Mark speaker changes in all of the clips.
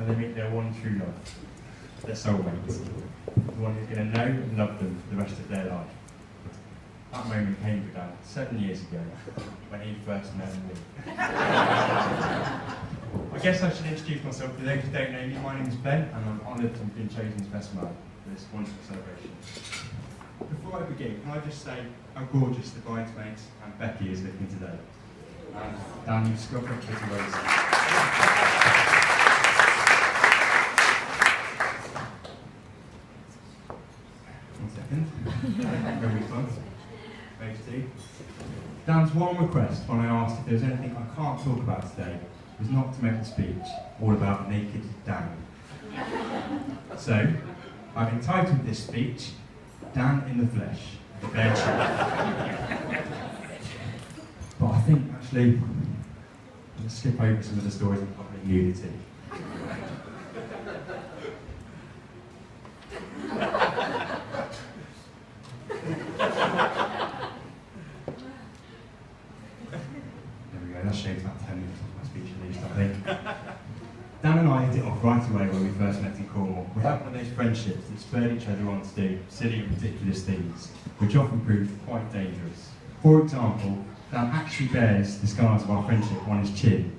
Speaker 1: when they meet their one true love, their soulmate, the one who's going to know and love them for the rest of their life. That moment came for Dan 7 years ago, when he first met me. I guess I should introduce myself to those who don't know me. My name is Ben, and I'm honoured to have been chosen as best man for this wonderful celebration. Before I begin, can I just say how gorgeous the bridesmaids and Becky is looking today. And Dan, you've struck up pretty roses. One second. Very fun. Page 2. Dan's one request when I asked if there was anything I can't talk about today was not to make the speech all about naked Dan. So, I've entitled this speech, Dan in the Flesh, the Bare Truth. But I think actually, I'm going to skip over some of the stories of public nudity. That shaves about 10 minutes of my speech at least, I think. Dan and I hit it off right away when we first met in Cornwall. We had one of those friendships that spurred each other on to do silly and ridiculous things, which often proved quite dangerous. For example, Dan actually bears the scars of our friendship on his chin.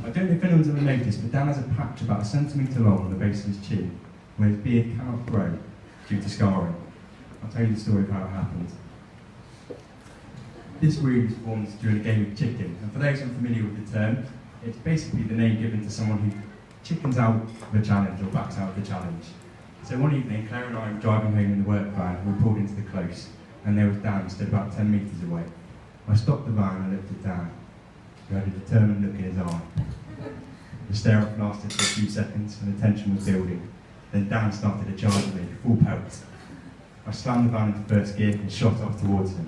Speaker 1: I don't know if anyone's ever noticed, but Dan has a patch about 1 centimetre long on the base of his chin, where his beard cannot grow due to scarring. I'll tell you the story of how it happened. This wound was formed during a game of chicken, and for those unfamiliar with the term, it's basically the name given to someone who chickens out of a challenge or backs out of the challenge. So one evening, Claire and I were driving home in the work van, and we pulled into the close, and there was Dan stood about 10 metres away. I stopped the van and looked at Dan, who had a determined look in his eye. The stare-off lasted for a few seconds, and the tension was building. Then Dan started to charge me, full pelt. I slammed the van into first gear and shot off towards him.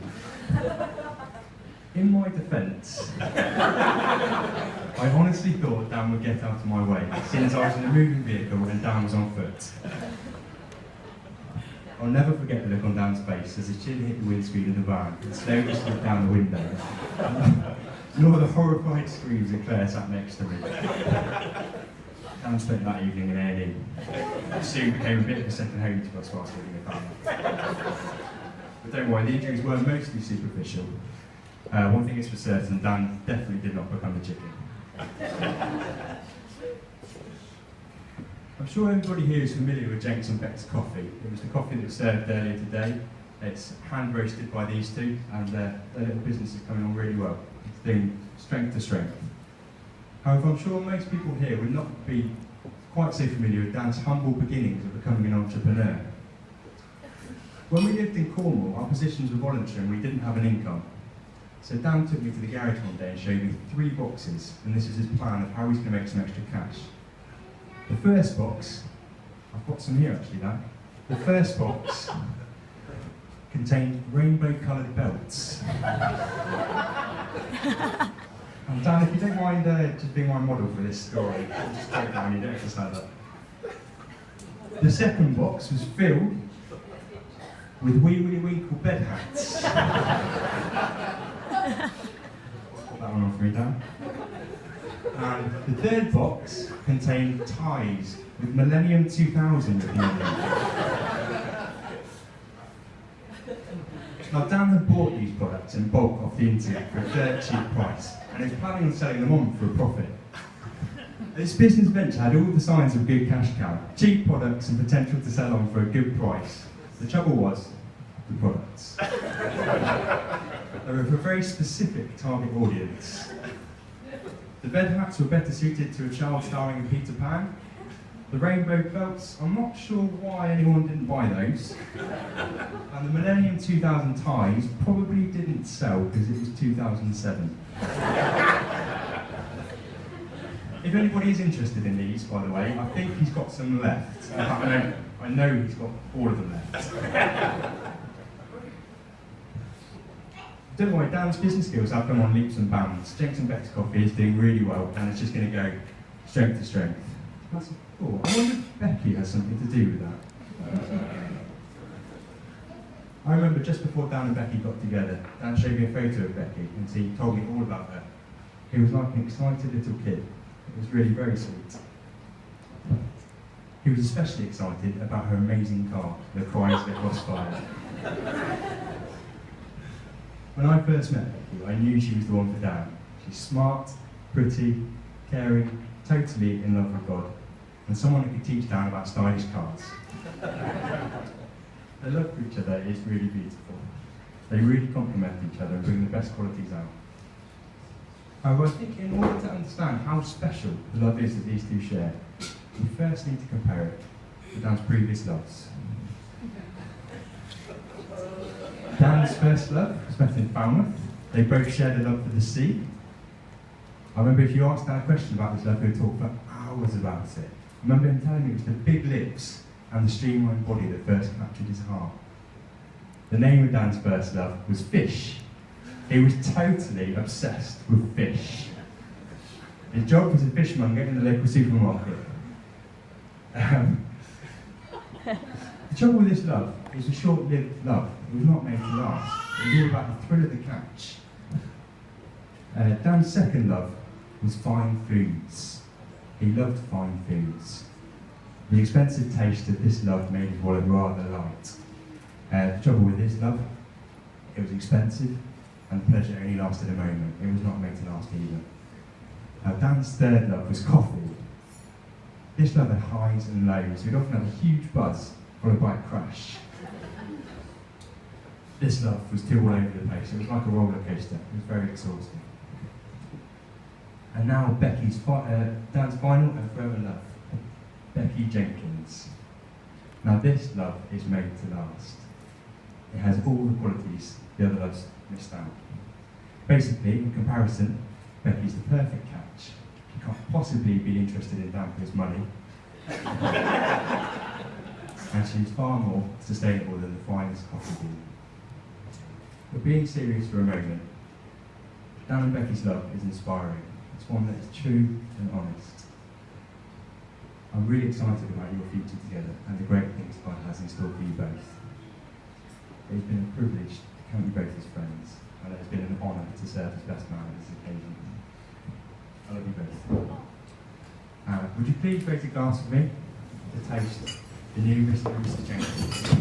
Speaker 1: In my defence, I honestly thought Dan would get out of my way, since I was in a moving vehicle and Dan was on foot. I'll never forget the look on Dan's face as his chin hit the windscreen of the van and slowly slipped down the window, nor the horrified screams of Claire sat next to me. Dan spent that evening in A&E. It soon became a bit of a second home to us whilst living in the family. But don't worry, the injuries were mostly superficial. One thing is for certain, Dan definitely did not become a chicken. I'm sure everybody here is familiar with Jenks and Beck's coffee. It was the coffee that was served earlier today. It's hand roasted by these two, and their little business is coming on really well. It's doing strength to strength. However, I'm sure most people here would not be quite so familiar with Dan's humble beginnings of becoming an entrepreneur. When we lived in Cornwall, our positions were voluntary and we didn't have an income. So Dan took me to the garage one day and showed me 3 boxes, and this is his plan of how he's going to make some extra cash. The first box, I've got some here actually, Dan. The first box contained rainbow-coloured belts. And Dan, if you don't mind just being my model for this story, I'll just take that and you don't have to say that. The second box was filled with Wee Willie Winkle bed hats. Put that one on for me, Dan. And the third box contained ties with Millennium 2000 at the end. Now Dan had bought these products in bulk off the internet for a dirt cheap price, and he was planning on selling them on for a profit. This business venture had all the signs of a good cash cow: cheap products and potential to sell on for a good price. The trouble was, the products. They were for a very specific target audience. The bed hats were better suited to a child starring in Peter Pan. The rainbow belts, I'm not sure why anyone didn't buy those. And the Millennium 2000 ties probably didn't sell because it was 2007. If anybody is interested in these, by the way, I think he's got some left. I know he's got all of them left. Don't worry, Dan's business skills have come on leaps and bounds. Jenks and Beck's coffee is doing really well, and it's just going to go strength to strength. That's cool. I wonder if Becky has something to do with that. I remember just before Dan and Becky got together, Dan showed me a photo of Becky, and he told me all about her. He was like an excited little kid. It was really very sweet. He was especially excited about her amazing car, the Chrysler Crossfire. When I first met Becky, I knew she was the one for Dan. She's smart, pretty, caring, totally in love with God, and someone who could teach Dan about stylish cars. Their love for each other is really beautiful. They really complement each other and bring the best qualities out. However, I think in order to understand how special the love is that these two share, we first need to compare it to Dan's previous loves. Dan's first love was met in Falmouth. They both shared a love for the sea. I remember if you asked Dan a question about this love, he would talk for hours about it. I remember him telling me it was the big lips and the streamlined body that first captured his heart. The name of Dan's first love was Fish. He was totally obsessed with fish. His job was a fishmonger in the local supermarket. The trouble with this love, it was a short-lived love. It was not made to last. It was all about the thrill of the catch. Dan's second love was fine foods. He loved fine foods. The expensive taste of this love made his wallet rather light. The trouble with this love, it was expensive, and the pleasure only lasted a moment. It was not made to last either. Dan's third love was coffee. This love had highs and lows. It would often have a huge buzz, followed by a crash. This love was too all over the place. It was like a roller coaster. It was very exhausting. And now Dan's final and forever love, Becky Jenkins. Now this love is made to last. It has all the qualities the other loves missed out. Basically, in comparison, Becky's the perfect catch. She can't possibly be interested in Dan for his money. And she's far more sustainable than the finest coffee bean. But being serious for a moment, Dan and Becky's love is inspiring. It's one that is true and honest. I'm really excited about your future together and the great things God has in store for you both. It's been a privilege to count you both as friends, and it has been an honour to serve as best man on this occasion. I love you both. Would you please raise a glass for me to taste the new Mr. Jenkins?